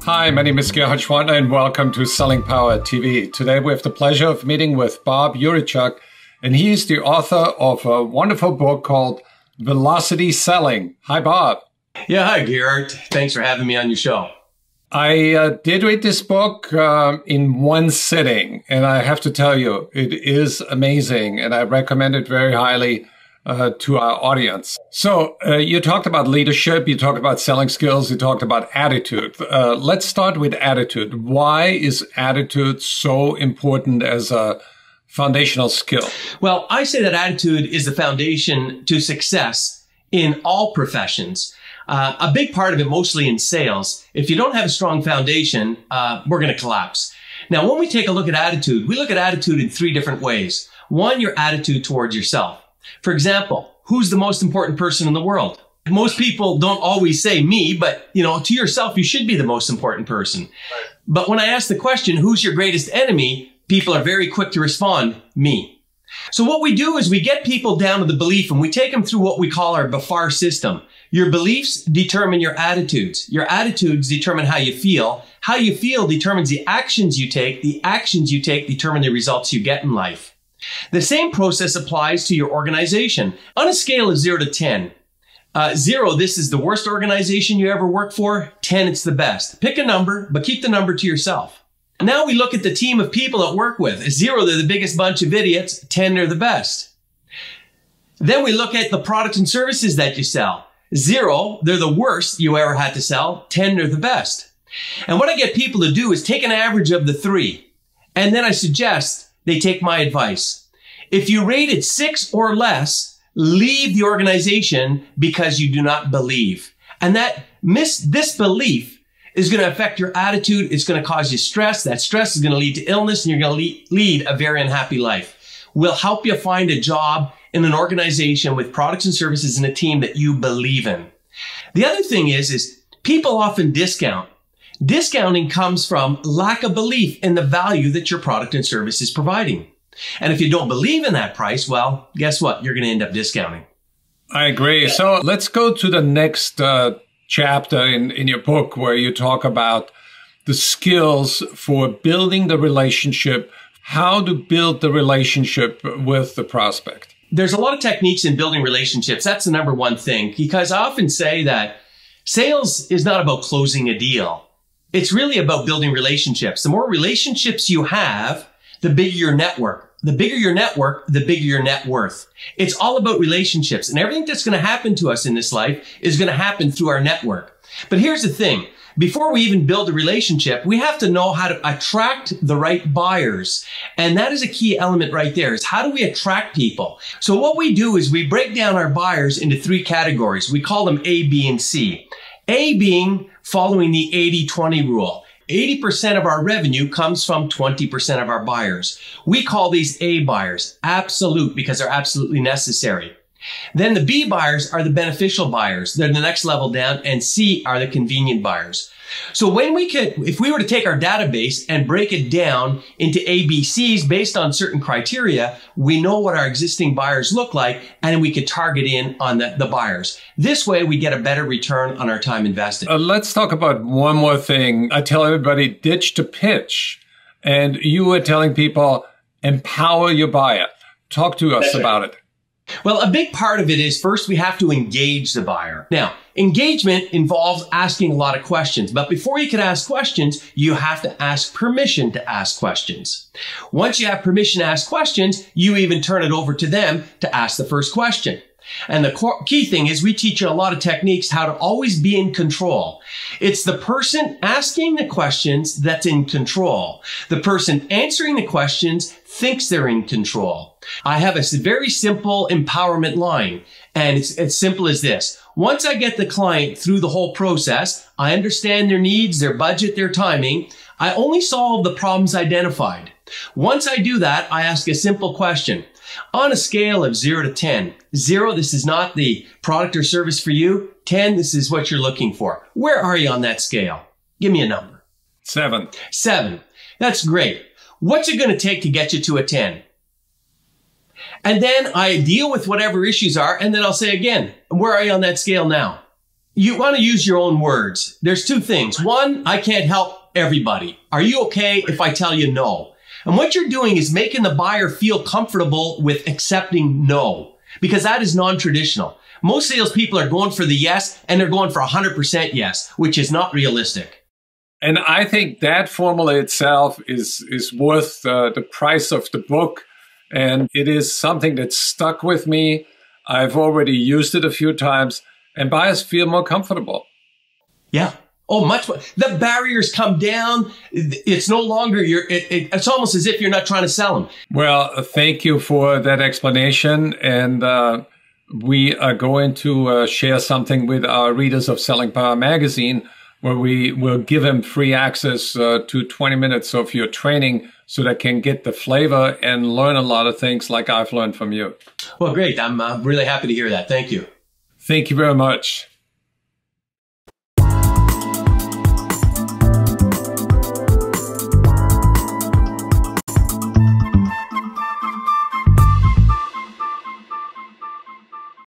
Hi, my name is Gerhard Gschwandtner and welcome to Selling Power TV. Today we have the pleasure of meeting with Bob Urichuck, and he is the author of a wonderful book called Velocity Selling. Hi, Bob. Yeah, hi, Gerhard. Thanks for having me on your show. I did read this book in one sitting, and I have to tell you, it is amazing, and I recommend it very highly to our audience. So you talked about leadership, you talked about selling skills, you talked about attitude. Let's start with attitude. Why is attitude so important as a foundational skill? Well, I say that attitude is the foundation to success in all professions. A big part of it, mostly in sales. If you don't have a strong foundation, we're going to collapse. Now, when we take a look at attitude, we look at attitude in three different ways. One, your attitude towards yourself. For example, who's the most important person in the world? Most people don't always say me, but to yourself, you should be the most important person. Right. But when I ask the question, who's your greatest enemy? People are very quick to respond, me. So what we do is we get people down to the belief and we take them through what we call our BFAR system. Your beliefs determine your attitudes. Your attitudes determine how you feel. How you feel determines the actions you take. The actions you take determine the results you get in life. The same process applies to your organization. On a scale of 0 to 10, 0, this is the worst organization you ever worked for. 10, it's the best. Pick a number, but keep the number to yourself. Now we look at the team of people at work with. 0, they're the biggest bunch of idiots. 10, they're the best. Then we look at the products and services that you sell. 0, they're the worst you ever had to sell. 10, they're the best. And what I get people to do is take an average of the 3. And then I suggest they take my advice. If you rate it 6 or less, leave the organization because you do not believe. And that disbelief is going to affect your attitude. It's going to cause you stress. That stress is going to lead to illness, and you're going to lead a very unhappy life. We'll help you find a job in an organization with products and services and a team that you believe in. The other thing is people often discount. Discounting comes from lack of belief in the value that your product and service is providing. And if you don't believe in that price, well, guess what? You're going to end up discounting. I agree. So let's go to the next chapter in your book where you talk about the skills for building the relationship, how to build the relationship with the prospect. There's a lot of techniques in building relationships. That's the number one thing, because I often say that sales is not about closing a deal. It's really about building relationships. The more relationships you have, the bigger your network. The bigger your network, the bigger your net worth. It's all about relationships. And everything that's going to happen to us in this life is going to happen through our network. But here's the thing. Before we even build a relationship, we have to know how to attract the right buyers. And that is a key element right there, is how do we attract people? So what we do is we break down our buyers into 3 categories. We call them A, B, and C. A being following the 80-20 rule. 80% of our revenue comes from 20% of our buyers. We call these A buyers, absolute, because they're absolutely necessary. Then the B buyers are the beneficial buyers. They're the next level down, and C are the convenient buyers. So if we were to take our database and break it down into ABCs based on certain criteria, we know what our existing buyers look like, and we could target in on the buyers. This way, we get a better return on our time invested. Let's talk about one more thing. I tell everybody, ditch to pitch. And you were telling people, empower your buyer. Talk to us about it. Well, a big part of it is first we have to engage the buyer. Now, engagement involves asking a lot of questions, but before you can ask questions, you have to ask permission to ask questions. Once you have permission to ask questions, you even turn it over to them to ask the first question. And the key thing is we teach you a lot of techniques how to always be in control. It's the person asking the questions that's in control. The person answering the questions thinks they're in control. I have a very simple empowerment line, and it's as simple as this. Once I get the client through the whole process, I understand their needs, their budget, their timing. I only solve the problems identified. Once I do that, I ask a simple question. On a scale of 0 to 10, 0, this is not the product or service for you. 10, this is what you're looking for. Where are you on that scale? Give me a number. 7. 7. That's great. What's it going to take to get you to a 10? And then I deal with whatever issues are, and then I'll say again, where are you on that scale now? You want to use your own words. There's two things. One, I can't help everybody. Are you okay if I tell you no? And what you're doing is making the buyer feel comfortable with accepting no, because that is non-traditional. Most salespeople are going for the yes, and they're going for 100% yes, which is not realistic. And I think that formula itself is worth the price of the book. And it is something that stuck with me. I've already used it a few times, and buyers feel more comfortable. Yeah. Oh, much more. The barriers come down. It's no longer it's almost as if you're not trying to sell them. Well, thank you for that explanation. And we are going to share something with our readers of Selling Power magazine, where we will give them free access to 20 minutes of your training so they can get the flavor and learn a lot of things like I've learned from you. Well, great. I'm really happy to hear that. Thank you. Thank you very much.